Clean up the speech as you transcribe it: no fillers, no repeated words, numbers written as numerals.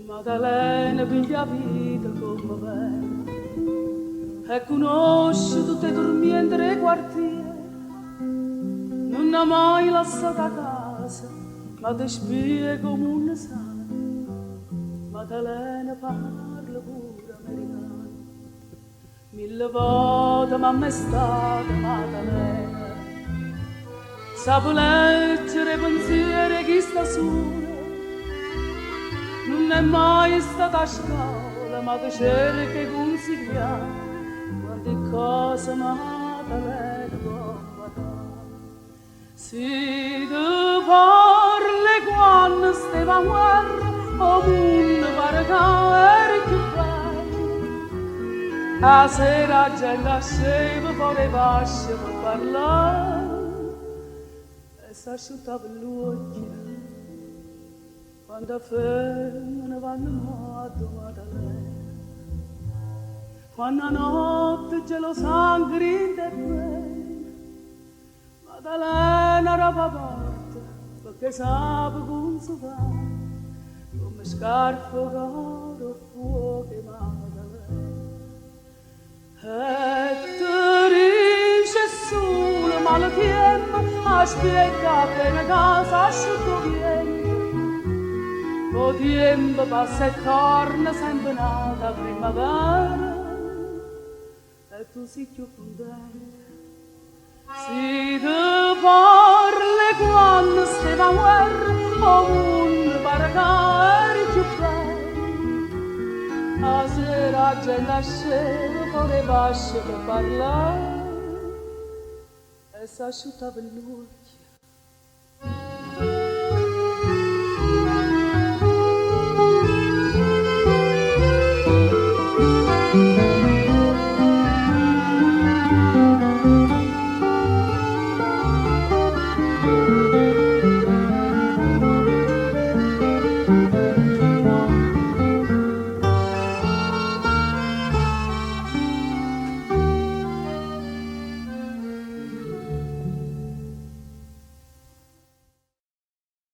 Maddalena piglia vita come bene e conosce tutte dormienti e quartiere, non ha mai lasciato a casa, ma ti spiega come un sa. Maddalena parla pure americano, 1000 volte mamma è stata Maddalena, sa leggere pensieri chi sta sola. Non è mai stata a scuola, ma ti cerca consigliare quante cose Maddalena può fare. Se ti parli quando stava a guerra, o mondo pare che eri più bello. A sera la gente scema fuori vasce per parlare e si asciuttava l'occhio. Quando femmine vanno morte Maddalena, quando a notte c'è lo sangue in te quella, Maddalena roba morta, perché sape come si fa, come scarpe caro fuoco Maddalena. E ti dice solo male tempo, aspetta appena casa asciutto viene. O tempo passa e torna sempre nata primavera e tu sei più contenta. Se ti parli quando stava a guerra, o mondo pare che eri più bello. A sera la gente scema fuori vasce per parlare e si asciuttava l'occhio.